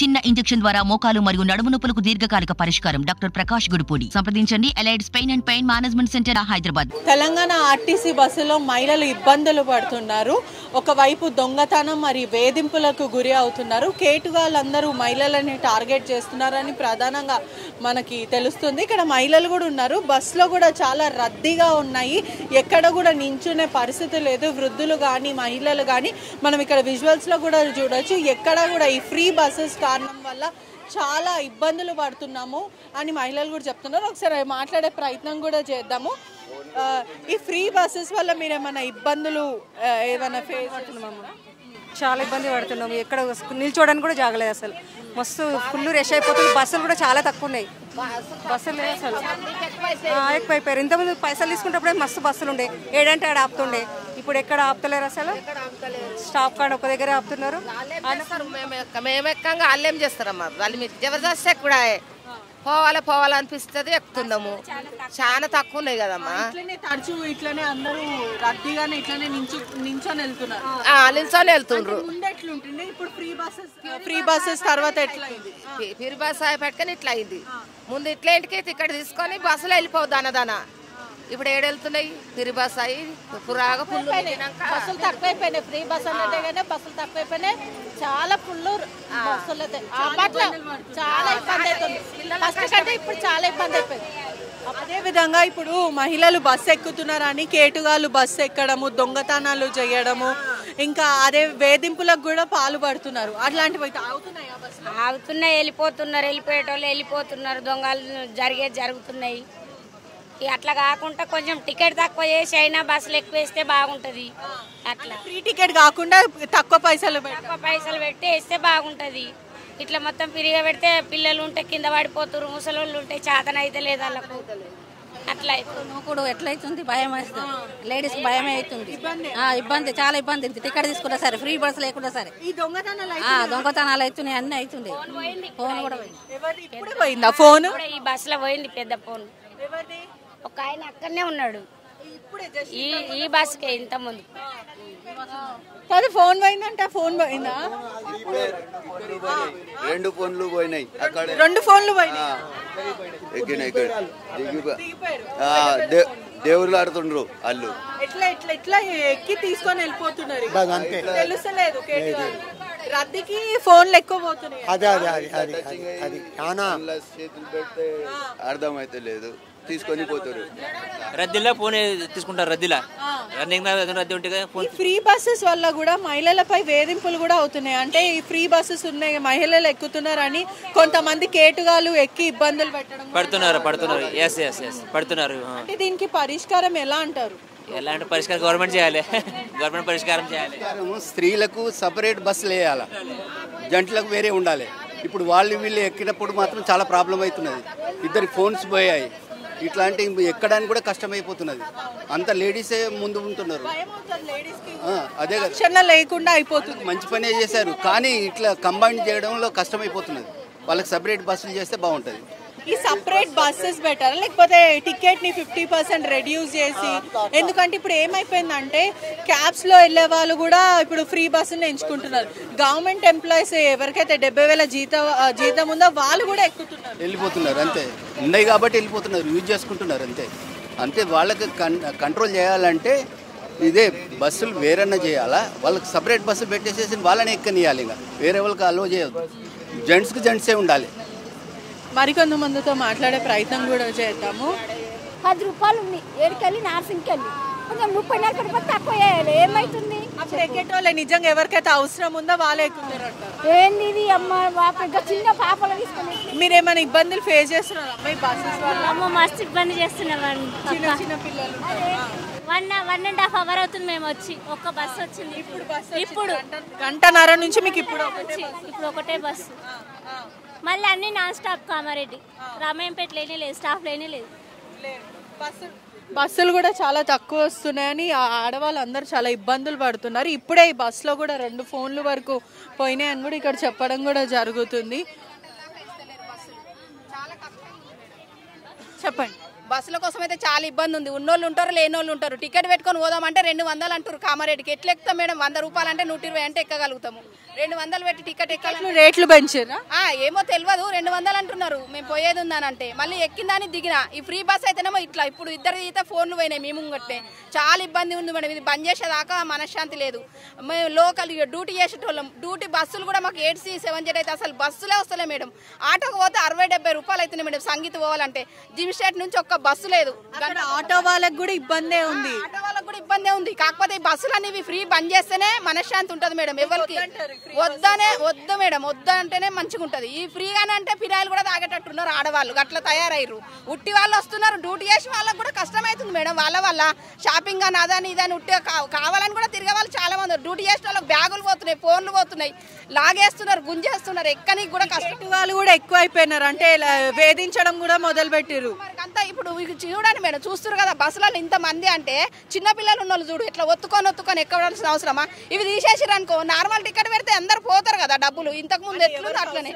చిన్న ఇంజెక్షన్ ద్వారా మోకాలు మరియు నడుము నొప్పులకు దీర్ఘకాలిక పరిష్కారం. డాక్టర్ ప్రకాష్ గుడిపూడి. సంప్రదించండి. Allieds pain and pain management centre, Hyderabad. Telangana RTC బస్సులో మహిళలు ఇబ్బందులు పడుతున్నారు. ఒకవైపు దొంగతనం మరియు వేధింపులకు గురి అవుతున్నారు. కేటుగాళ్ళందరూ మహిళలని టార్గెట్ చేస్తున్నారని ప్రధానంగా మనకి తెలుస్తుంది. ఇక్కడ మహిళలు కూడా ఉన్నారు. బస్సులో కూడా చాలా రద్దీగా ఉన్నాయి. ఎక్కడ కూడా నించునే పరిస్థితి లేదు. వృద్ధులు కానీ మహిళలు కానీ మనం ఇక్కడ విజువల్స్లో కూడా చూడొచ్చు. ఎక్కడ కూడా ఈ ఫ్రీ బస్సెస్ కారణం వల్ల చాలా ఇబ్బందులు పడుతున్నాము అని మహిళలు కూడా చెప్తున్నారు. ఒకసారి మాట్లాడే ప్రయత్నం కూడా చేద్దాము. ఈ ఫ్రీ బస్సెస్ వల్ల మీరు ఏమైనా ఇబ్బందులు ఏమైనా ఫేస్ అవుతున్నాము? చాలా ఇబ్బంది పడుతున్నాము. ఎక్కడ నిల్చోడానికి కూడా జాగలేదు. అసలు మస్తు ఫుల్ రష్ అయిపోతుంది. బస్సులు కూడా చాలా తక్కువ ఉన్నాయి. బస్సులు లేదు అసలు, ఎక్కువైపోయారు. ఇంతకుముందు పైసలు తీసుకున్నప్పుడే మస్తు బస్సులు ఉండే, ఏడంటే ఆడ ఆపుతుండే. ఇప్పుడు ఎక్కడ ఆపుతలేరు. అసలు స్టాప్ కాడ ఒక దగ్గర ఆపుతున్నారు. మేము ఎక్కంగా వాళ్ళు ఏం చేస్తారమ్మా, వాళ్ళు మీరు జబర్దస్త్ కూడా పోవాలనిపిస్తుంది, ఎక్కుతున్నాము. చాలా తక్కువ ఉన్నాయి కదమ్మా. తరచు ఇట్లనే అందరూ రద్దీగానే ఇట్లనే నించొని వెళ్తున్నారు. నిల్చొని వెళ్తుండ్రు. ఇప్పుడు ఫ్రీ బస్సెస్ తర్వాత ఎట్లా ఫ్రీ బస్ పెట్టుకొని ఇట్లా అయింది. ముందు ఇట్లా ఇంటికి ఇక్కడ తీసుకొని బస్సులో వెళ్ళిపోవద్దు అన్నదాన. ఇప్పుడు ఏడెళ్తున్నాయి ఫ్రీ బస్ అయ్యి పురాగా ఫుల్ బస్సులు తక్కువైపోయినాయి. ఫ్రీ బస్ అంటే కానీ బస్సులు తక్కువైపోయినాయి. చాలా ఫుల్ బస్సులు అప్పట్లో చాలా ఇబ్బంది అవుతుంది. ఫస్ట్ కంటే ఇప్పుడు చాలా ఇబ్బంది అయిపోయింది. అదేవిధంగా ఇప్పుడు మహిళలు బస్సు ఎక్కుతున్నారని కేటుగాళ్ళు బస్సు ఎక్కడము, దొంగతనాలు చేయడము, ఇంకా అదే వేధింపులకు కూడా పాల్పడుతున్నారు. అట్లాంటివి అవుతున్నాయి. వెళ్ళిపోయేటోళ్ళు వెళ్ళిపోతున్నారు. దొంగలు జరుగుతున్నాయి. అట్లా కాకుండా కొంచెం టికెట్ తక్కువ చేసి అయినా బస్సులు ఎక్కువ వేస్తే బాగుంటది. అట్లా ఫ్రీ టికెట్ కాకుండా తక్కువ పైసలు పెట్టి వేస్తే బాగుంటది. ఇట్లా మొత్తం ఫ్రీగా పెడితే పిల్లలు ఉంటే కింద పడిపోతారు, ముసలోళ్ళు ఉంటే చేతన అయితే లేదు వాళ్ళకు. అట్లా ఇప్పుడు ఎట్లయితుంది, భయం వేస్తుంది. లేడీస్ భయమే అవుతుంది. ఇబ్బంది, చాలా ఇబ్బంది. టికెట్ తీసుకున్నా సరే, ఫ్రీ బస్ లేకుండా సరే దొంగతనాలు అవుతున్నాయి, అన్ని అవుతుంది. ఫోన్ కూడా పోయిందా? ఫోన్ ఈ బస్సులో పోయింది, పెద్ద ఫోన్. ఒక ఆయన అక్కడనే ఉన్నాడు ఈ బస్కే ఇంత ముందు. ఫోన్ పోయిందంటే ఫోన్ పోయిందా? రెండు ఫోన్లు పోయినాయి. రెండు ఫోన్లు పోయినాయి. దేవుళ్ళు ఆడుతుండ్రు వాళ్ళు. ఎట్లా ఎక్కి తీసుకొని వెళ్ళిపోతున్నారు. తెలుసలేదు. రద్దీకి ఫోన్లు ఎక్కువ పోతున్నాయి. చేతులు పెడితే అర్థమైతే లేదు, తీసుకొని పోతారు. రద్దీలో ఫోన్ తీసుకుంటారు. రద్దీలో రద్దీ ఉంటే ఫ్రీ బస్సెస్ వల్ల కూడా మహిళలపై వేధింపులు కూడా అవుతున్నాయి. అంటే ఈ ఫ్రీ బస్సెస్ ఉన్నాయి, మహిళలు ఎక్కుతున్నారని కొంతమంది కేటుగాలు ఎక్కి ఇబ్బందులు పడుతున్నారు. పడుతున్నారు. అంటే దీనికి పరిష్కారం ఎలా అంటారు? ఎలాంటి పరిష్కారం గవర్నమెంట్ చేయాలి. గవర్నమెంట్ పరిష్కారం చేయాలి. స్త్రీలకు సపరేట్ బస్సులు వేయాలి, జంటలకు వేరే ఉండాలి. ఇప్పుడు వీళ్ళు ఎక్కినప్పుడు మాత్రం చాలా ప్రాబ్లం అవుతున్నది. ఇద్దరికి ఫోన్స్ పోయాయి. ఇట్లాంటి ఎక్కడానికి కూడా కష్టమైపోతున్నది. అంత లేడీసే ముందు ఉంటున్నారు. అదే కదా, లేకుండా అయిపోతుంది. మంచి పనే చేశారు, కానీ ఇట్లా కంబైన్ చేయడంలో కష్టమైపోతున్నది. వాళ్ళకి సపరేట్ బస్సులు చేస్తే బాగుంటుంది. ఈ సపరేట్ బస్సెస్ బెటర్, లేకపోతే టికెట్ ని 50% రెడ్యూస్ చేసి, ఎందుకంటే ఇప్పుడు ఏమైపోయిందంటే క్యాబ్స్ లో వెళ్లే వాళ్ళు కూడా ఇప్పుడు ఫ్రీ బస్సుని ఎంచుకుంటున్నారు. గవర్నమెంట్ ఎంప్లాయీస్ ఎవరికైతే 70,000 జీతం ఉందో వాళ్ళు కూడా వెళ్ళిపోతున్నారు. అంతే, ఉన్నాయి కాబట్టి వెళ్ళిపోతున్నారు, యూజ్ చేసుకుంటున్నారు. అంతే వాళ్ళకి కంట్రోల్ చేయాలంటే ఇదే బస్సులు వేరన్నా చేయాలా, వాళ్ళకి సపరేట్ బస్సు పెట్టేసేసి వాళ్ళని ఎక్కనియాలి. ఇంకా వేరే వాళ్ళకి అలో చేయొద్దు. జెంట్స్కి జెంట్సే ఉండాలి. మరికొంతమందితో మాట్లాడే ప్రయత్నం కూడా చేద్దాము. 10 రూపాయలు ఉంది ఏడుకెళ్ళి నార్సింగ్కి వెళ్ళి కొంచెం 30-40 రూపాయలు తక్కువ చేయాలి. ఏమైతుంది? అప్పుడు ఎక్కేటోళ్ళే నిజంగా ఎవరికైతే అవసరం ఉందో వాళ్ళే ఎక్కుతారంట. ఏంది ఇది అమ్మ, చిన్న పాపలు తీసుకుని మీరేమైనా ఇబ్బందులు ఫేస్ చేస్తున్నారు? అమ్మాయి బస్సెస్ అమ్మ మస్తు ఇబ్బంది చేస్తున్నాం. చిన్న పిల్లలు 1.5 అవర్ అవుతుంది మేము వచ్చి. ఒక్క బస్సు వచ్చింది. ఇప్పుడు గంటన్నర నుంచి మీకు ఇప్పుడు ఒకటే బస్సు. మళ్ళీ అన్ని నాన్ స్టాప్. కామారెడ్డి, రామాయంపేట లేనే లేదు, స్టాఫ్ లేనే లేదు. బస్సులు కూడా చాలా తక్కువ వస్తున్నాయని ఆడవాళ్ళు అందరూ చాలా ఇబ్బందులు పడుతున్నారు. ఇప్పుడే ఈ బస్సులో కూడా 2 ఫోన్లు వరకు పోయినాయని కూడా ఇక్కడ చెప్పడం కూడా జరుగుతుంది. చెప్పండి. బస్సుల కోసం అయితే చాలా ఇబ్బంది ఉంది. ఉన్నోళ్ళు ఉంటారు, లేనోళ్ళు ఉంటారు. టికెట్ పెట్టుకొని పోదామంటే 200 అంటారు కామారెడ్డికి. ఎట్లా ఎక్కుతాం మేడం? 100 రూపాయలు అంటే 120 అంటే ఎక్కగలుగుతాము. 200 పెట్టి టికెట్ ఎక్కాలి. రేట్లు పెంచారా? ఏమో తెలియదు, 200 అంటున్నారు. మేము పోయేది ఉందానంటే మళ్ళీ ఎక్కిందని దిగిన. ఈ ఫ్రీ బస్ అయితేనేమో ఇట్లా. ఇప్పుడు ఇద్దరు అయితే ఫోన్లు పోయినాయి మేము ముంగట్టే. చాలా ఇబ్బంది ఉంది మేడం. ఇది బంద్ చేసేదాకా మనశ్శాంతి లేదు. మేము లోకల్ డ్యూటీ చేసేటోళ్ళం. డ్యూటీ బస్సులు కూడా మాకు 8C7 అయితే అసలు బస్సులే వస్తలే మేడం. ఆటోకి పోతే 60-70 రూపాయలు అవుతున్నాయి మేడం. సంగీత పోవాలంటే జిమ్స్టేట్ నుంచి ఒక్క బస్సు లేదు. ఆటో వాళ్ళకి కూడా ఇబ్బందే ఉంది. ఆటో వాళ్ళకి కూడా ఇబ్బందే ఉంది. కాకపోతే ఈ బస్సులు అనేవి ఫ్రీ బంద్ చేస్తేనే మనశ్శాంతి ఉంటుంది మేడం. ఎవరికి వద్దు మేడం, వద్దు అంటేనే మంచిగా ఉంటుంది. ఈ ఫ్రీగానే అంటే ఫిరాయిలు కూడా తాగేటట్టున్నారు ఆడవాళ్ళు. అట్లా తయారయ్యారు. ఉట్టి వాళ్ళు వస్తున్నారు. డ్యూటీ చేసి వాళ్ళకి కూడా కష్టమవుతుంది మేడం. వాళ్ళ షాపింగ్ అని అదని ఇదని ఉట్టి కావాలని కూడా తిరిగే వాళ్ళు చాలా మంది. డ్యూటీ చేసిన వాళ్ళకి బ్యాగులు పోతున్నాయి, ఫోన్లు పోతున్నాయి, లాగేస్తున్నారు, గుంజేస్తున్నారు. ఎక్కనికి కూడా కష్టం. వాళ్ళు కూడా ఎక్కువ అయిపోయినారు. అంటే వేధించడం కూడా మొదలు పెట్టారు. అంతా ఇప్పుడు చూడండి మేడం, చూస్తున్నారు కదా బస్సులలో ఇంతమంది. అంటే చిన్నపిల్లలు ఉన్న వాళ్ళు చూడు ఇట్లా ఒత్తుకొని ఎక్కవలసిన అవసరమా? ఇవి తీసేసారు అనుకో, నార్మల్ టికెట్ పెడితే అందరు పోతారు కదా డబ్బులు. ఇంతకు ముందు ఎట్లుంది అట్లనే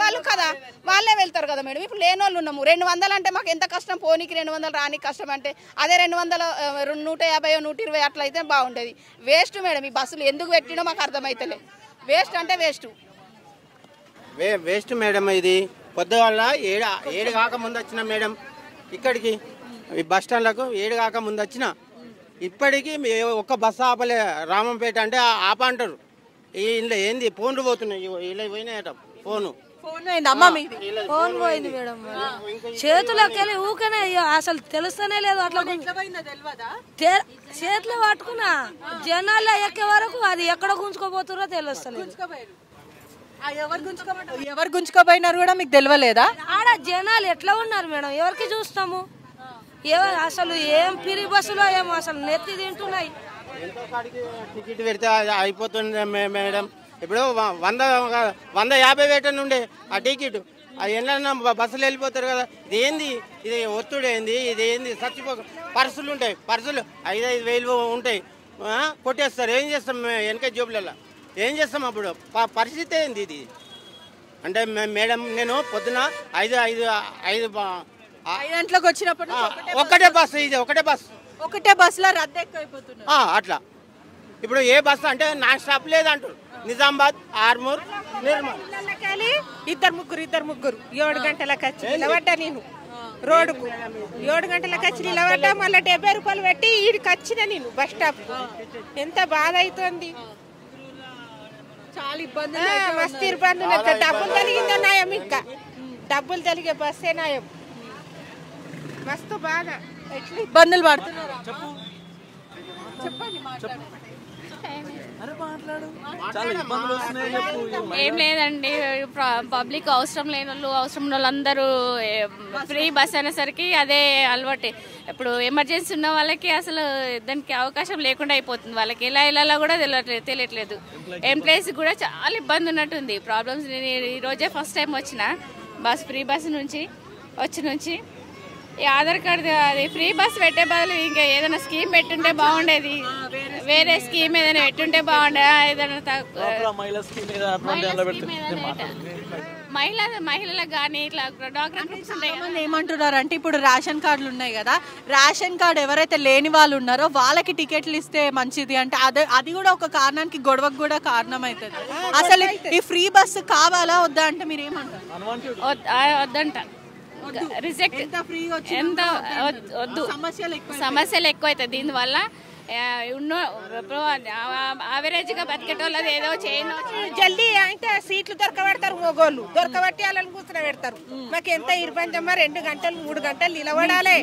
వాళ్ళు కదా, వాళ్ళే వెళ్తారు కదా మేడం. ఇప్పుడు లేని వాళ్ళు ఉన్నాము. 200 అంటే మాకు ఎంత కష్టం. పోనీకి 200 రానికి కష్టం. అంటే అదే 200 150 120 అట్లా అయితే బాగుండేది. వేస్ట్ మేడం ఈ బస్సులు. ఎందుకు పెట్టినో మాకు అర్థమైతలే. వేస్ట్ అంటే వేస్ట్ మేడం. ఇది పొద్దువల్ల 7 కాక ముందు వచ్చిన మేడం ఇక్కడికి ఈ బస్ స్టాండ్లకు 7 కాక ముందు వచ్చిన. ఇప్పటికీ ఒక్క బస్సు ఆపలే. రామంపేట అంటే ఆప అంటారు. ఇంట్లో ఏంది ఫోన్లు పోతున్నాయి. ఇలా పోయినాయట ఫోన్ పోయింది మేడం. చేతులోకి వెళ్ళి ఊకనే అసలు తెలుస్తూనే లేదు. అట్లా చేతిలో పట్టుకున్నా జనాల్లో ఎక్కే వరకు అది ఎక్కడ గుంజుకోపోతురో తెలుస్తలేదు. ఎవరు గుంజుకోపోయినారు కూడా మీకు తెలియలేదా? ఆడ జనాలు ఎట్లా ఉన్నారు మేడం, ఎవరికి చూస్తాము? అసలు ఏం ఫ్రీ బస్సులో ఏమో అసలు నెత్తి తింటున్నాయి. టికెట్ పెడితే అయిపోతుంది మేడం. ఇప్పుడు 150 పెట్టండి ఉండే ఆ టికెట్. అది ఎన్నైనా బస్సులు వెళ్ళిపోతారు కదా. ఇది ఒత్తిడి ఏంది? ఇది ఏంది? పర్సులు ఉంటాయి. పర్సులు 5-5 వేలు ఉంటాయి. కొట్టేస్తారు. ఏం చేస్తాం వెనక జోబులలో? ఏం చేస్తాం అప్పుడు? పరిస్థితి ఏంది ఇది? అంటే మేడం నేను పొద్దున 5 గంటలకు వచ్చినప్పుడు ఒకటే బస్సు. ఇది ఒకటే బస్సులో రద్దు ఎక్కువైపోతుంది అట్లా. ఇప్పుడు ఏ బస్సు అంటే నాన్ స్టాప్ లేదంటారు. నిజామాబాద్, ఆర్మూర్, నిర్మల్. ఇద్దరు ముగ్గురు 7 గంటలకు వచ్చి నిలబడ్డా. నేను రోడ్డుకు 7 గంటలకు వచ్చి నిలబడ్డా. మళ్ళీ 70 రూపాయలు పెట్టి ఈడికి వచ్చిన నేను బస్ స్టాప్. ఎంత బాధ అవుతుంది. చాలా ఇబ్బంది, మస్తు ఇబ్బంది. డబ్బులు తెలిగిందో నాయం. ఇంకా డబ్బులు తెలిగే బస్సే నాయం. మస్తు బాధ. ఎట్లా ఇబ్బందులు పడుతున్నారు చెప్పండి. ఏం లేదండి, పబ్లిక్ అవసరం లేని వాళ్ళు, అవసరం ఉన్న వాళ్ళందరూ ఫ్రీ బస్ అనేసరికి అదే అలవాటే. ఇప్పుడు ఎమర్జెన్సీ ఉన్న వాళ్ళకి అసలు దానికి అవకాశం లేకుండా అయిపోతుంది. వాళ్ళకి ఎలా వెళ్ళాలో కూడా తెలియట్లేదు. ఎంప్లాయీస్ కూడా చాలా ఇబ్బంది ఉన్నట్టుంది. ప్రాబ్లమ్స్. ఈరోజే ఫస్ట్ టైం వచ్చిన ఫ్రీ బస్ నుంచి ఈ ఆధార్ కార్డు అది ఫ్రీ బస్ పెట్టే బదులు ఇంకా ఏదైనా స్కీమ్ పెట్టుంటే బాగుండేది. వేరే స్కీమ్ ఏదైనా పెట్టుంటే బాగుండేది. ఏదైనా మహిళలకు కానీ ఇట్లా డాక్టర్ గ్రూప్స్ ఉంటాయి. ఏమంటున్నారు అంటే ఇప్పుడు రేషన్ కార్డులు ఉన్నాయి కదా, రేషన్ కార్డు ఎవరైతే లేని వాళ్ళు ఉన్నారో వాళ్ళకి టికెట్లు ఇస్తే మంచిది అంటే అది కూడా ఒక కారణానికి గొడవకు కూడా కారణం అవుతుంది. అసలు ఈ ఫ్రీ బస్సు కావాలా వద్దా అంటే మీరు ఏమంటారు? వద్దంట. రిజెక్ట్. ఎంత వద్దు. సమస్యలు ఎక్కువైతాయి దీనివల్ల. యావరేజ్ గా బతికేటోళ్ళది ఏదో చేయను. జల్దీ అయితే సీట్లు దొరకబెడతారు. మొగోళ్ళు దొరకబట్టి వాళ్ళని కూర్చుని పెడతారు. మాకు ఎంత ఇబ్బందమ్మా. 2 గంటలు 3 గంటలు నిలబడాలి.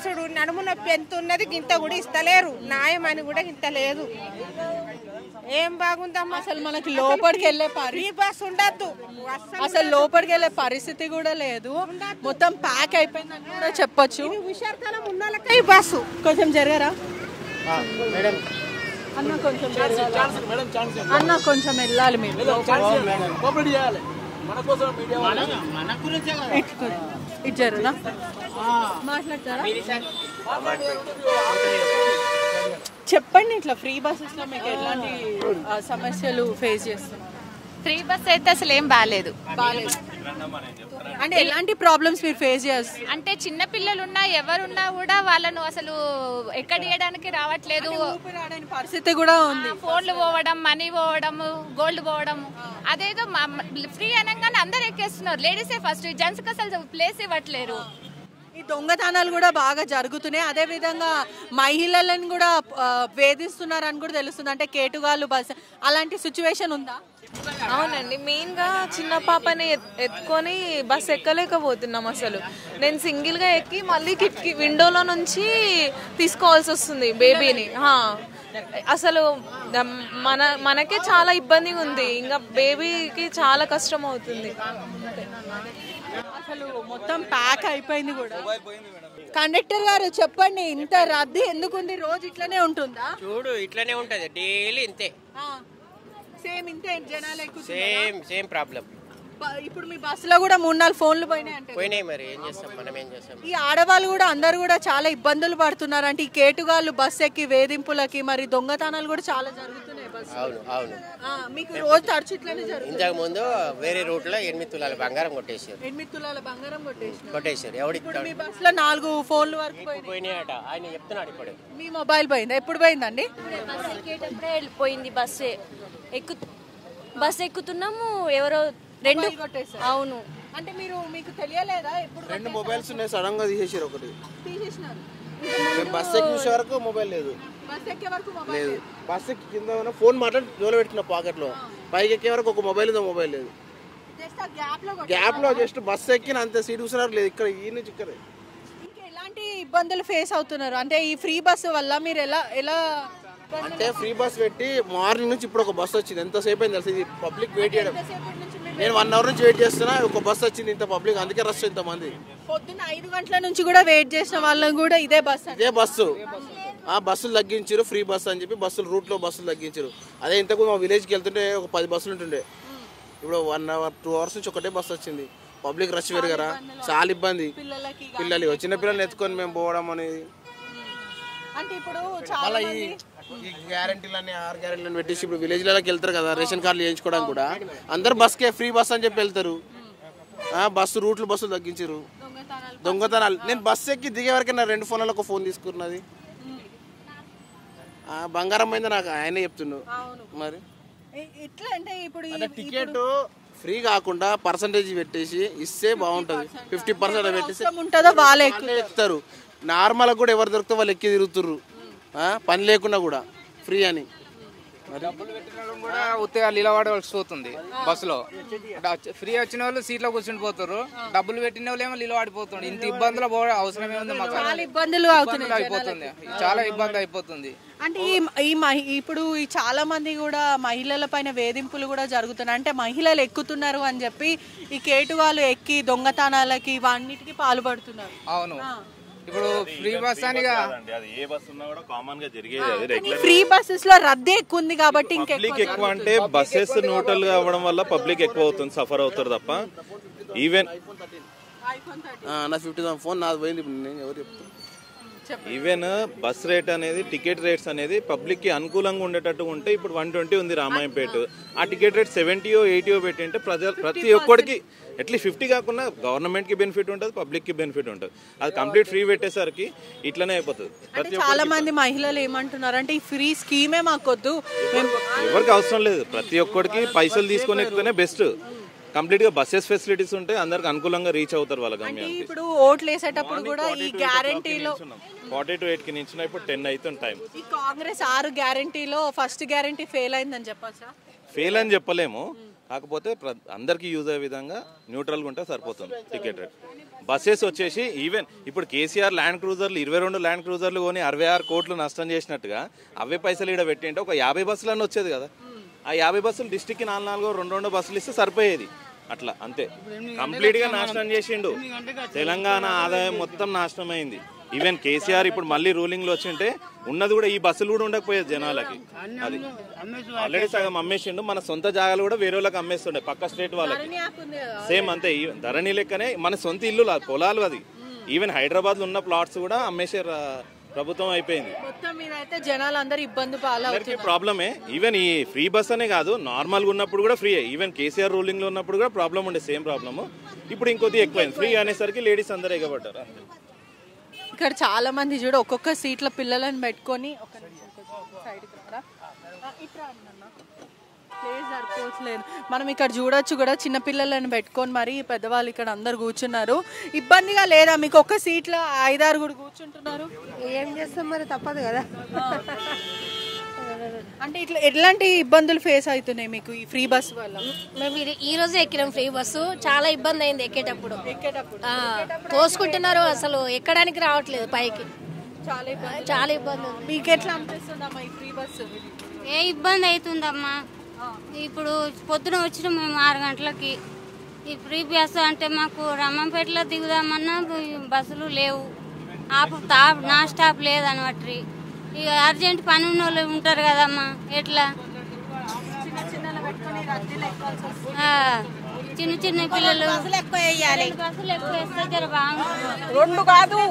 చూడు నడుము నొప్పి ఎంత ఉన్నది. గింత కూడా ఇస్తలేరు. న్యాయం అని కూడా ఇంత లేదు. ఏం బాగుందమ్మా. అసలు మనకి లోపలికి వెళ్ళే బస్ ఉండద్దు. అసలు లోపలికి వెళ్ళే పరిస్థితి కూడా లేదు. మొత్తం ప్యాక్ అయిపోయిందని కూడా చెప్పొచ్చు. విశాఖలో ఉన్న వాళ్ళకి బస్సు కొంచెం జరగరా అన్న, కొంచెం వెళ్ళాలి మీరు. ఇటు జరునా మాట్లాడతారా? చెప్పండి. ఇట్లా ఫ్రీ బస్సెస్ లో మీకు ఎలాంటి సమస్యలు ఫేస్ చేస్తున్నారు? ఫ్రీ బస్ అయితే అసలు ఏం బాగాలేదు. అంటే ఎలాంటి ప్రాబ్లమ్స్ మీరు ఫేస్ చేస్తారు? అంటే చిన్న పిల్లలున్నా ఎవరున్నా కూడా వాళ్ళను అసలు ఎక్కడియడానికి రావట్లేదు. పరిస్థితి కూడా ఉంది. ఫోన్లు పోవడం, మనీ పోవడం, గోల్డ్ పోవడం. అదేదో ఫ్రీ అనగానే అందరు ఎక్కేస్తున్నారు. లేడీసే ఫస్ట్, జెంట్స్కి అసలు ప్లేస్ ఇవ్వట్లేరు. ఈ దొంగతనాలు కూడా బాగా జరుగుతున్నాయి. అదే విధంగా మహిళలను కూడా వేధిస్తున్నారు అని కూడా తెలుస్తుంది. అంటే కేటుగాళ్ళు బస్ అలాంటి సిచ్యువేషన్ ఉందా? అవునండి, మెయిన్గా చిన్న పాపని ఎత్తుకొని బస్ ఎక్కలేకపోతున్నాం. అసలు నేను సింగిల్గా ఎక్కి మళ్ళీ కిటికీ విండోలో నుంచి తీసుకోవాల్సి వస్తుంది బేబీని. అసలు మనకే చాలా ఇబ్బందిగా ఉంది, ఇంకా బేబీకి చాలా కష్టం అవుతుంది. అసలు మొత్తం ప్యాక్ అయిపోయింది కూడా. కండక్టర్ గారు చెప్పండి, ఇంత రద్దీ ఎందుకు ఉంది? రోజు ఇట్లనే ఉంటుందా? చూడు ఇట్లనే ఉంటది, డైలీ ఇంతే. సేమ్ ఇంతే జనాలు ఎక్కువ. Same problem. ఇప్పుడు మీ బస్సులో కూడా 3-4 ఫోన్లు పోయినాయి. మరి ఏం చేస్తాం, మనం ఏం చేస్తాం. ఈ ఆడవాళ్ళు కూడా అందరు కూడా చాలా ఇబ్బందులు పడుతున్నారు. అంటే ఈ కేటుగాళ్ళు బస్ ఎక్కి వేధింపులకి, మరి దొంగతనాలు కూడా చాలా జరుగుతున్నాయి. అవును. మీకు రోజు తరచు ఇట్లనే జరుగుతుంది? ఇంతకు ముందు వేరే రూట్ లో 8 తులాల బంగారం కొట్టేశారు. 8 తులాల బంగారం కొట్టేశారు. ఎవడి మీ బస్ లో 4 ఫోన్లు వరకు పోయినాయట. ఆయన చెప్తున్నాడు ఇప్పుడు. మీ మొబైల్ పోయిందా? ఎప్పుడు పోయిందండి? బస్ ఎక్కేటప్పుడే వెళ్ళిపోయింది. బస్ ఎక్కుతున్నాము, ఎవరో 2 అవును. అంటే మీకు తెలియలేదా? ఎప్పుడు 2 మొబైల్స్ ఉన్నాయి, సడన్ గా తీసేసారు. ఒకటి తీసేసినారు. బస్ ఎక్కి చూసే వరకు మొబైల్ లేదు. బస్ ఎక్కే వరకు లేదు. బస్ ఎక్కి కింద ఫోన్ మాట్లాడి జోలో పెట్టుకున్న పాకెట్ లో. పైకి ఎక్కే వరకు ఒక మొబైల్ ఉందో మొబైల్ లేదు. గ్యాప్ లో జస్ట్ బస్ ఎక్కిన అంతే, సీట్ కూర్చున్నారు లేదు. ఇక్కడ ఈ నుంచి ఇక్కడ ఎలాంటి ఇబ్బందులు ఫేస్ అవుతున్నారు? అంటే ఈ ఫ్రీ బస్సు వల్ల మీరు ఎలా అంటే ఫ్రీ బస్ పెట్టి మార్నింగ్ నుంచి ఇప్పుడు ఒక బస్ వచ్చింది. ఎంతసేపు అయింది తెలుసు? ఇది పబ్లిక్ వెయిట్ చేయడం. నేను 1 అవర్ నుంచి వెయిట్ చేస్తున్నా, ఒక బస్ వచ్చింది. ఇంత పబ్లిక్, అందుకే రష్ ఇంతమంది. పొద్దున్న 5 గంటల నుంచి కూడా వెయిట్ చేసిన వాళ్ళని కూడా ఇదే బస్సు. ఆ బస్సులు తగ్గించారు, ఫ్రీ బస్సు అని చెప్పి బస్సులు రూట్ లో బస్సులు తగ్గించారు. అదే ఇంతకు మా విలేజ్కి వెళ్తుంటే ఒక 10 బస్సులు ఉంటుండే. ఇప్పుడు 1 అవర్ 2 అవర్స్ నుంచి ఒకటే బస్సు వచ్చింది. పబ్లిక్ రష్ పెరిగారా, చాలా ఇబ్బంది. పిల్లలు చిన్న పిల్లల్ని ఎత్తుకొని మేము పోవడం అనేది. అంటే ఇప్పుడు చాలా ఈ గ్యారెంటీలని 6 గ్యారెంటీలను పెట్టేసి ఇప్పుడు విలేజ్లకి వెళ్తారు కదా, రేషన్ కార్డులు చేయించుకోవడానికి కూడా అందరు బస్కే ఫ్రీ బస్ అని చెప్పి వెళ్తారు. బస్సు రూట్లు బస్సులు తగ్గించారు. దొంగతనాలు. నేను బస్సు ఎక్కి దిగే వరకే నా 2 ఫోన్లలో ఒక ఫోన్ తీసుకున్నది. బంగారం అయింది నాకు ఆయనే చెప్తున్నాడు. మరి ఇట్లా అంటే ఇప్పుడు టికెట్ ఫ్రీ కాకుండా పర్సంటేజ్ పెట్టేసి ఇస్తే బాగుంటది. 50% పెట్టేసి ఉంటుందో వాళ్ళే ఎక్కుతారు. నార్మల్ కూడా ఎవరు దొరికితే వాళ్ళు ఎక్కి తిరుగుతుర్రు, పని లేకుండా కూడా ఫ్రీ అని. డబ్బులు పెట్టిన వాళ్ళు కూడా ఉత్తగా నిలబడవలసి పోతుంది బస్సులో. ఫ్రీ వచ్చిన వాళ్ళు సీట్లో కూర్చుని పోతారు, డబ్బులు పెట్టిన వాళ్ళు ఏమో నిలబడిపోతుంది. ఇంత ఇబ్బందులు అవసరమే ఉంది మాకు. అయిపోతుంది, చాలా ఇబ్బంది అయిపోతుంది. అంటే ఇప్పుడు చాలా మంది కూడా మహిళల పైన వేధింపులు కూడా జరుగుతున్నాయి. అంటే మహిళలు ఎక్కుతున్నారు అని చెప్పి ఈ కేటుగాళ్ళు ఎక్కి దొంగతనాలకి ఇవన్నిటికీ పాల్పడుతున్నారు. అవును, ఇప్పుడు ఫ్రీ బస్ అని ఫ్రీ బస్సెస్ లో రద్దీ ఎక్కువ ఉంది కాబట్టి పబ్లిక్ ఎక్కువ. అంటే బస్సెస్ న్యూట్రల్ గా అవ్వడం వల్ల పబ్లిక్ ఎక్కువ అవుతుంది, సఫర్ అవుతారు తప్ప. ఈవెన్ నా 50,000 ఫోన్ నాది పోయింది. నేను ఎవరు చెప్తాను? ఈవెన్ బస్ రేట్ అనేది, టికెట్ రేట్స్ అనేది పబ్లిక్ కి అనుకూలంగా ఉండేటట్టు ఉంటే ఇప్పుడు 120 ఉంది రామాయంపేట. ఆ టికెట్ రేట్ 70 80 పెట్టింటే ప్రతి ఒక్కడికి అట్లీస్ట్ 50 కాకుండా గవర్నమెంట్ కి బెనిఫిట్ ఉంటుంది, పబ్లిక్ కి బెనిఫిట్ ఉంటుంది. అది కంప్లీట్ ఫ్రీ పెట్టేసరికి ఇట్లనే అయిపోతుంది. చాలా మంది మహిళలు ఏమంటున్నారు అంటే ఈ ఫ్రీ స్కీమే మాకొద్దు, ఎవరికి అవసరం లేదు. ప్రతి ఒక్కడికి పైసలు తీసుకొని ఎక్కితేనే బెస్ట్. కంప్లీట్ గా బస్సెస్ ఫెసిలిటీస్ ఉంటే అందరికి అనుకూలంగా రీచ్ అవుతారు వాళ్ళ గమ్యానికి. ఇప్పుడు ఓట్లు వేసేటప్పుడు కూడా ఈ గ్యారంటీలో 40 to 8 కి నించిన ఇప్పుడు 10 అవుతుంది టైం. ఈ కాంగ్రెస్ 6 గ్యారంటీలో ఫస్ట్ గ్యారంటీ ఫెయిల్ అయిందని చెప్పచ్చా? ఫెయిల్ అని చెప్పలేము, కాకపోతే అందరికి యూజ్ అయ్యే విధంగా న్యూట్రల్గా ఉంటే సరిపోతుంది టికెట్ రేట్. బస్సెస్ వచ్చేసి ఈవెన్ ఇప్పుడు కేసీఆర్ ల్యాండ్ క్రూజర్లు 22 ల్యాండ్ క్రూజర్లు కొని 66 కోట్లు నష్టం చేసినట్టుగా అవే పైసలు ఇక్కడ పెట్టి అంటే ఒక 50 బస్సులన్నీ వచ్చేది కదా. ఆ 50 బస్సులు డిస్టిక్కి 4 2 బస్సులు ఇస్తే సరిపోయేది. అట్లా అంతే. కంప్లీట్ గా నాశనం చేసిండు. తెలంగాణ ఆదాయం మొత్తం నాశనం అయింది. ఈవెన్ కేసీఆర్ ఇప్పుడు మళ్ళీ రూలింగ్ లో వచ్చింటే ఉన్నది కూడా ఈ బస్సులు కూడా ఉండకపోయేది జనాలకి. అది ఆల్రెడీ సగం అమ్మేసిండు. మన సొంత జాగాలు కూడా వేరే వాళ్ళకి అమ్మేస్తుండే, పక్క స్టేట్ వాళ్ళకి. సేమ్ అంతే, ధరణి లెక్కనే మన సొంత ఇల్లు పొలాలు. అది ఈవెన్ హైదరాబాద్ లో ఉన్న ప్లాట్స్ కూడా అమ్మేసారు ప్రభుత్వం అయిపోయింది. మొత్తం మీద అయితే జనాలు అందరూ ఇబ్బంది పాలవుతున్నారు. ప్రాబ్లమే. ఈవెన్ ఈ ఫ్రీ బస్ అనే కాదు, నార్మల్గా ఉన్నప్పుడు కూడా ఫ్రీ. ఈవెన్ కేసీఆర్ రూలింగ్ లో ఉన్నప్పుడు కూడా ప్రాబ్లం ఉండే, సేమ్ ప్రాబ్లమ్. ఇప్పుడు ఇంకొద్ది ఎక్కువైంది. ఫ్రీ అనేసరికి లేడీస్ అందరూ ఎగబడ్డారు. ఇక్కడ చాలా మంది చూడ ఒక్కొక్క సీట్ల పిల్లలను పెట్టుకొని ప్లేస్ సరిపోవట్లేదు. మనం ఇక్కడ చూడొచ్చు కూడా చిన్న పిల్లలను పెట్టుకొని మరి పెద్దవాళ్ళు ఇక్కడ అందరు కూర్చున్నారు. ఇబ్బందిగా లేదా మీకు? ఒక్క సీట్లో 5-6 కూడా కూర్చుంటున్నారు. ఏం చేస్తాం మరి, తప్పదు కదా. అంటే ఇట్లా ఎట్లాంటి ఇబ్బందులు ఫేస్ అవుతున్నాయి మీకు ఈ ఫ్రీ బస్ వల్ల? మేము ఈ రోజే ఎక్కినాం ఫ్రీ బస్సు. చాలా ఇబ్బంది అయింది ఎక్కేటప్పుడు. తోసుకుంటున్నారు, అసలు ఎక్కడానికి రావట్లేదు పైకి. చాలా ఇబ్బంది. మీకు ఎట్లా అనిపిస్తుందమ్మా ఈ ఫ్రీ బస్సు? ఏ ఇబ్బంది అవుతుందమ్మా. ఇప్పుడు పొద్దున వచ్చిన మేము 6 గంటలకి. ఈ ఫ్రీ బస్సు అంటే మాకు రమ్మంపేటలో దిగుదామన్నా బస్సులు లేవు. నా స్టాప్ లేదన్నమాట. ఇక అర్జెంట్ పని ఉన్న వాళ్ళు ఉంటారు కదమ్మా, ఎట్లా చిన్న చిన్న పిల్లలు బస్సులు ఎక్కువ వేస్తే బాగుంటుంది. 2 కాదు,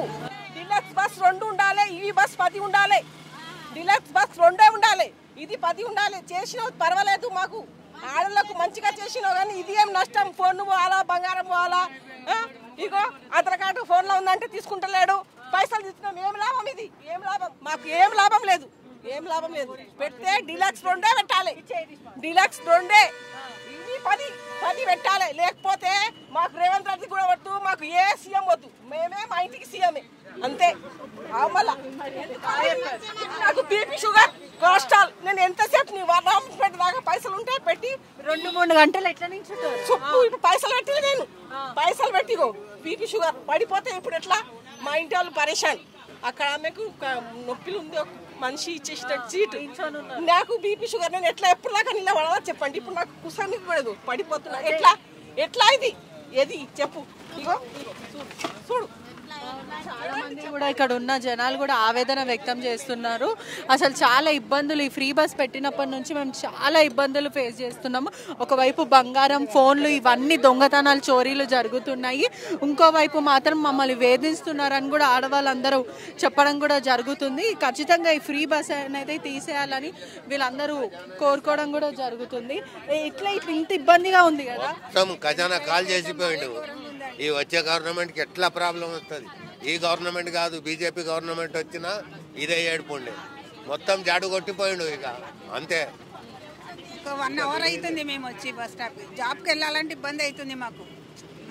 డిలక్స్ బస్ 2 ఉండాలి, ఈ బస్ 10 ఉండాలి. డిలక్స్ బస్ 2 ఉండాలి, ఇది 10 ఉండాలి. చేసినావు పర్వాలేదు, మాకు ఆడలకు మంచిగా చేసినావు. కానీ ఇది ఏం నష్టం? ఫోన్ పోవాలా, బంగారం పోవాలా? ఇగో ఆధార్ కార్డు ఫోన్లో ఉందంటే తీసుకుంటలేడు. పైసలు తీసుకున్నాం, ఏం లాభం? ఇది ఏం లాభం? మాకు ఏం లాభం లేదు, ఏం లాభం లేదు. పెడితే డిలక్స్ 2 పెట్టాలి, డిలక్స్ 2. ఇది 10 పెట్టాలి. లేకపోతే మాకు రేవంత్ రెడ్డి కూడా వద్దు, మాకు ఏ సీఎం వద్దు. మేమే మా ఇంటికి సీఎమే అంతే. మళ్ళా నాకు బీపీ, షుగర్, కొలెస్ట్రాల్. నేను ఎంతసేపు నీ రామపేట దాకా పైసలు ఉంటే పెట్టి 2-3 గంటలు ఎట్లా నుంచి చుట్టూ ఇప్పుడు పైసలు పెట్టి నేను పైసలు పెట్టిగో బీపీ షుగర్ పడిపోతే ఇప్పుడు ఎట్లా? మా ఇంటి వాళ్ళు పరేషాన్. అక్కడ ఆమెకు నొప్పిలు ఉంది, ఒక మనిషి ఇచ్చేసినట్టు సీటు. నాకు బీపీ షుగర్, నేను ఎట్లా ఎప్పుడు దాకా నిలబడాలా చెప్పండి? ఇప్పుడు నాకు కుసానికి పడదు, పడిపోతున్నా. ఎట్లా ఇది ఏది చెప్పు? ఇగో చూడు. చాలా మంది కూడా ఇక్కడ ఉన్న జనాలు కూడా ఆవేదన వ్యక్తం చేస్తున్నారు. అసలు చాలా ఇబ్బందులు ఈ ఫ్రీ బస్ పెట్టినప్పటి నుంచి మేము చాలా ఇబ్బందులు ఫేస్ చేస్తున్నాము. ఒకవైపు బంగారం, ఫోన్లు ఇవన్నీ దొంగతనాలు, చోరీలు జరుగుతున్నాయి. ఇంకోవైపు మాత్రం మమ్మల్ని వేధిస్తున్నారని కూడా ఆడవాళ్ళందరూ చెప్పడం కూడా జరుగుతుంది. ఖచ్చితంగా ఈ ఫ్రీ బస్ అనేది తీసేయాలని వీళ్ళందరూ కోరుకోవడం కూడా జరుగుతుంది. ఇట్లా ఇంత ఇబ్బందిగా ఉంది కదా. ఖజానా కాల్ చేసిపోయిండు. ఈ వచ్చే గవర్నమెంట్కి ఎట్లా ప్రాబ్లం వస్తుంది? ఈ గవర్నమెంట్ కాదు, బీజేపీ గవర్నమెంట్ వచ్చినా ఇదే ఏడుపుండే. మొత్తం జాడు కొట్టిపోయిండు ఇక అంతే. 1 అవర్ అవుతుంది మేము వచ్చి బస్ స్టాప్కి. జాబ్కి వెళ్ళాలంటే ఇబ్బంది అవుతుంది మాకు.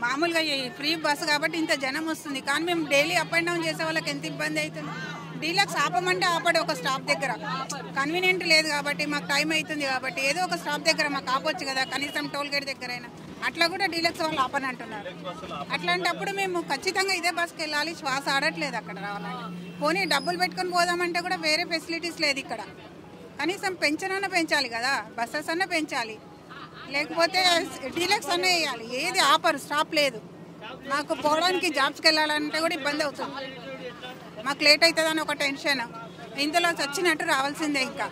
మామూలుగా ఫ్రీ బస్ కాబట్టి ఇంత జనం వస్తుంది, కానీ మేము డైలీ అప్ అండ్ డౌన్ చేసే వాళ్ళకి ఎంత ఇబ్బంది అవుతుంది. డీలక్స్ ఆపమంటే ఆపడు ఒక స్టాప్ దగ్గర. కన్వీనియంట్ లేదు కాబట్టి, మాకు టైం అవుతుంది కాబట్టి ఏదో ఒక స్టాప్ దగ్గర మాకు ఆపొచ్చు కదా, కనీసం టోల్ గేట్ దగ్గర అయినా. అట్లా కూడా డీలక్స్ వాళ్ళు ఆపని అంటున్నారు. అట్లాంటప్పుడు మేము ఖచ్చితంగా ఇదే బస్కి వెళ్ళాలి. శ్వాస ఆడట్లేదు అక్కడ రావాలంటే. పోనీ డబ్బులు పెట్టుకొని పోదామంటే కూడా వేరే ఫెసిలిటీస్ లేదు ఇక్కడ. కనీసం పెంచనన్నా పెంచాలి కదా, బస్సెస్ అన్నా పెంచాలి, లేకపోతే డీలక్స్ అన్నా వేయాలి. ఏది ఆపరు, స్టాప్ లేదు. మాకు పోవడానికి జాబ్స్కి వెళ్ళాలంటే కూడా ఇబ్బంది అవుతుంది. మాకు లేట్ అవుతుందని ఒక టెన్షన్. ఇందులో చచ్చినట్టు రావాల్సిందే. ఇంకా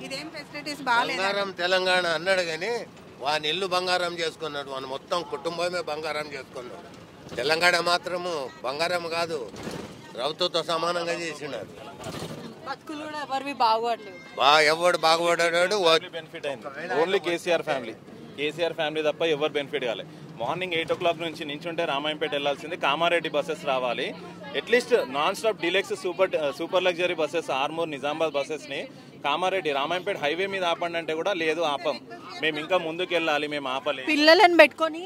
ఇదేం ఫెసిలిటీస్ బాగాలేదు. తెలంగాణ అన్నాడు కానీ వాని ఇల్లు బంగారం చేసుకున్నాడు, వాని మొత్తం కుటుంబమే బంగారం చేసుకున్నాడు. తెలంగాణ మాత్రము బంగారం కాదు, రౌతుతో సమానంగా చేసినారు. ఎవడు బాగుపడ్డాడు, బెనిఫిట్ అయింది ఓన్లీ కేసీఆర్ ఫ్యామిలీ తప్ప ఎవరు బెనిఫిట్ కాలేదు. మార్నింగ్ 8 o'clock నుంచి నించుంటే రామాయంపేట వెళ్లాల్సింది. కామారెడ్డి బస్సెస్ రావాలి. At least non stop deluxe super luxury buses, Armoor, Nizamabad buses ని కామారెడ్డి రామాయంపేట హైవే మీద ఆపండి అంటే కూడా లేదు, ఆపం, మేము ఇంకా ముందుకు వెళ్ళాలి, మేము ఆపలేదు. పిల్లలను పెట్టుకొని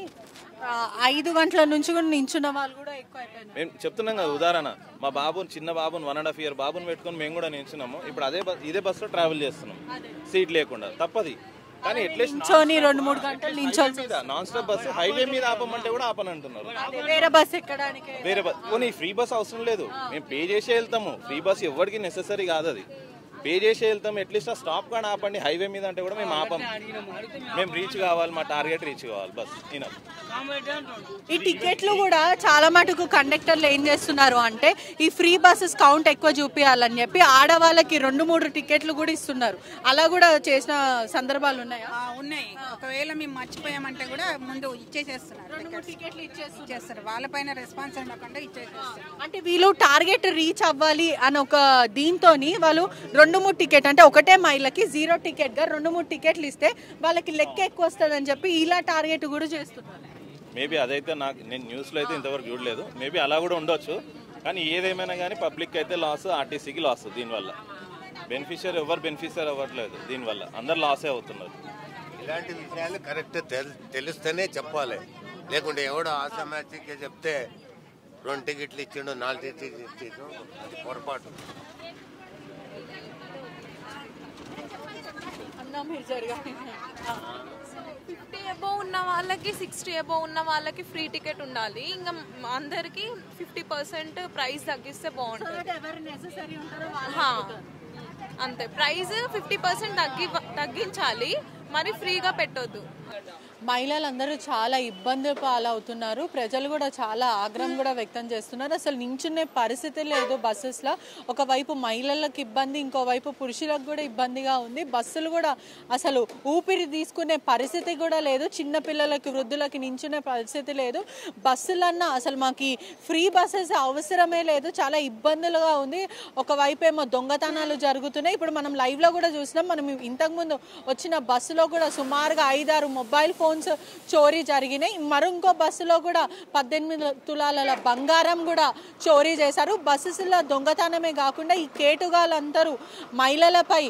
5 గంటల నుంచి కూడా నించున్న వాళ్ళు కూడా ఎక్కువ అయిపోయారు. మేము చెప్తున్నాం కదా ఉదాహరణ, మా బాబుని, చిన్న బాబుని 1.5 year బాబుని పెట్టుకొని మేము కూడా నించున్నాము. ఇప్పుడు ఇదే బస్సులో ట్రావెల్ చేస్తున్నాం సీట్ లేకుండా. తప్పది. కానీ అట్లీస్ట్ 2-3 గంటలు నించోల్సి నాన్ స్టాప్ బస్సు హైవే మీద ఆపమంటే కూడా ఆపని అంటున్నారు. వేరే బస్ ఎక్కడానికి పోనీ ఫ్రీ బస్ అవసరం లేదు, మేము పే చేసే వెళ్తాము. ఫ్రీ బస్ ఎవరికి నెసెసరీ కాదు, అది పే చేసే వెళ్తాం. అట్లీస్ట్ ఆ స్టాప్ కానీ ఆపండి హైవే మీద అంటే కూడా మేము ఆపం. మేము రీచ్ కావాలి, మా టార్గెట్ రీచ్ కావాలి, బస్ ఈయన. ఈ టికెట్లు కూడా చాలా మటుకు కండక్టర్లు ఏం చేస్తున్నారు అంటే ఈ ఫ్రీ బస్సెస్ కౌంట్ ఎక్కువ చూపించాలని చెప్పి ఆడవాళ్ళకి 2-3 టికెట్లు కూడా ఇస్తున్నారు. అలా కూడా చేసిన సందర్భాలు ఉన్నాయా? ఉన్నాయి. ఒకవేళ మేము మర్చిపోయామంటే కూడా ముందు ఇచ్చేసేస్తున్నారు, టికెట్లు ఇచ్చేస్తారు. వాళ్ళపైన రెస్పాన్స్ ఉండకుండా ఇచ్చేసేస్తారు. అంటే వీళ్ళు టార్గెట్ రీచ్ అవ్వాలి అని ఒక దీంతోని వాళ్ళు 2-3 టికెట్ అంటే ఒకటే మైళ్ళకి 0 టికెట్ గా 2-3 టికెట్లు ఇస్తే వాళ్ళకి లెక్క ఎక్కువ వస్తుందని చెప్పి ఇలా టార్గెట్ కూడా చేస్తున్నారు. మేబీ అదైతే నేను న్యూస్లో అయితే ఇంతవరకు చూడలేదు. మేబీ అలా కూడా ఉండొచ్చు. కానీ ఏదేమైనా కానీ పబ్లిక్ అయితే లాస్, ఆర్టీసీకి లాస్. దీనివల్ల ఎవరు బెనిఫిషియర్ అవ్వట్లేదు. దీనివల్ల అందరు లాసే అవుతున్నారు. ఇలాంటి విషయాలు కరెక్ట్ తెలుస్తేనే చెప్పాలి. లేకుంటే ఎవడో ఆసమాచిగా చెప్తే 2 టికెట్లు ఇచ్చిండు, 4 టికెట్లు ఇచ్చిండు, అది పొరపాటు. మీరు 50 అబోవ్ ఉన్న వాళ్ళకి 60 అబోవ్ ఉన్న వాళ్ళకి ఫ్రీ టికెట్ ఉండాలి. ఇంకా అందరికి 50% ప్రైస్ తగ్గిస్తే బాగుంటుంది. అంతే, ప్రైస్ 50% తగ్గించాలి, మరి ఫ్రీగా పెట్టొద్దు. మహిళలందరూ చాలా ఇబ్బందులు పాలవుతున్నారు. ప్రజలు కూడా చాలా ఆగ్రహం కూడా వ్యక్తం చేస్తున్నారు. అసలు నించునే పరిస్థితి లేదు బస్సెస్లో. ఒకవైపు మహిళలకు ఇబ్బంది, ఇంకోవైపు పురుషులకు కూడా ఇబ్బందిగా ఉంది. బస్సులు కూడా అసలు ఊపిరి తీసుకునే పరిస్థితి కూడా లేదు. చిన్నపిల్లలకి, వృద్ధులకి నించునే పరిస్థితి లేదు. బస్సులన్నా అసలు మాకు ఫ్రీ బస్సెస్ అవసరమే లేదు. చాలా ఇబ్బందులుగా ఉంది. ఒకవైపు ఏమో దొంగతనాలు జరుగుతున్నాయి. ఇప్పుడు మనం లైవ్లో కూడా చూసినాం. మనం ఇంతకుముందు వచ్చిన బస్సులో కూడా సుమారుగా 5-6 మొబైల్ ఫోన్స్ చోరీ జరిగినాయి. ఇంకో బస్సులో కూడా 18 తులాల బంగారం కూడా చోరీ చేశారు. బస్సులో దొంగతనమే కాకుండా ఈ కేటుగాళ్ళందరూ మహిళలపై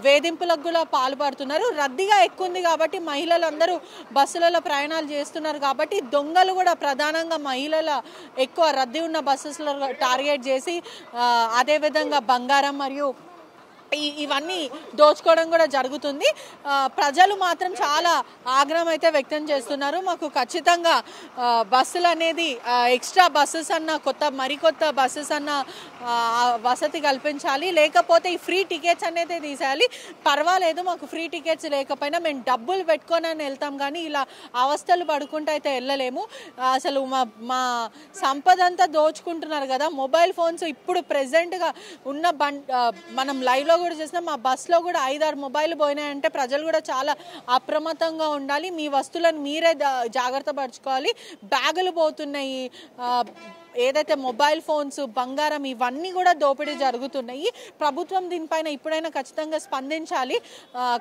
వేధింపులకు కూడా పాల్పడుతున్నారు. రద్దీగా ఎక్కువ ఉంది కాబట్టి మహిళలందరూ బస్సులలో ప్రయాణాలు చేస్తున్నారు కాబట్టి దొంగలు కూడా ప్రధానంగా మహిళల ఎక్కువ రద్దీ ఉన్న బస్సెస్లో టార్గెట్ చేసి అదేవిధంగా బంగారం మరియు ఇవన్నీ దోచుకోవడం కూడా జరుగుతుంది. ప్రజలు మాత్రం చాలా ఆగ్రహం అయితే వ్యక్తం చేస్తున్నారు. మాకు ఖచ్చితంగా బస్సులు అనేది ఎక్స్ట్రా బస్సెస్ అన్న మరికొత్త బస్సెస్ అన్న వసతి కల్పించాలి. లేకపోతే ఈ ఫ్రీ టికెట్స్ అనేది తీసేయాలి. పర్వాలేదు, మాకు ఫ్రీ టికెట్స్ లేకపోయినా మేము డబ్బులు పెట్టుకొని వెళ్తాం, కానీ ఇలా అవస్థలు పడుకుంటూ అయితే వెళ్ళలేము. అసలు మా సంపద అంతా దోచుకుంటున్నారు కదా. మొబైల్ ఫోన్స్ ఇప్పుడు ప్రెసెంట్గా ఉన్న మనం లైవ్లో కూడా చేసిన మా బస్సులో కూడా 5-6 మొబైల్ పోయినాయంటే ప్రజలు కూడా చాలా అప్రమత్తంగా ఉండాలి. మీ వస్తువులను మీరే జాగ్రత్త పరచుకోవాలి. బ్యాగులు పోతున్నాయి, ఏదైతే మొబైల్ ఫోన్స్, బంగారం ఇవన్నీ కూడా దోపిడీ జరుగుతున్నాయి. ప్రభుత్వం దీనిపైన ఇప్పుడైనా ఖచ్చితంగా స్పందించాలి.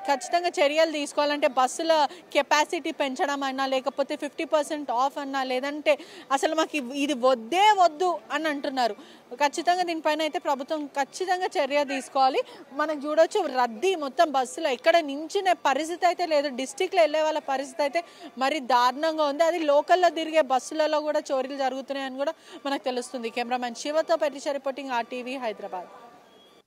ఖచ్చితంగా చర్యలు తీసుకోవాలంటే బస్సుల కెపాసిటీ పెంచడం అయినా, లేకపోతే 50% ఆఫ్ అన్నా, లేదంటే అసలు మాకు ఇది వద్దు అని అంటున్నారు. ఖచ్చితంగా దీనిపైన అయితే ప్రభుత్వం ఖచ్చితంగా చర్య తీసుకోవాలి. మనకు చూడొచ్చు రద్దీ మొత్తం బస్సులో ఎక్కడ నించునే పరిస్థితి అయితే లేదు. డిస్టిక్లో వెళ్ళే వాళ్ళ పరిస్థితి అయితే మరి దారుణంగా ఉంది. అది లోకల్లో తిరిగే బస్సులలో కూడా చోరీలు జరుగుతున్నాయని కూడా మనకు తెలుస్తుంది. కెమెరామెన్ శివతో పెట్టి రిపోర్టింగ్ RTV హైదరాబాద్.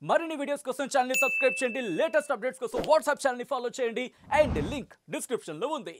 మరిన్ని వీడియోస్ కోసం ఛానల్ ని సబ్స్క్రైబ్ చేయండి. లేటెస్ట్ అప్డేట్స్ కోసం వాట్సాప్ ఛానల్ ని ఫాలో చేయండి. అండ్ లింక్ డిస్క్రిప్షన్ లో ఉంది.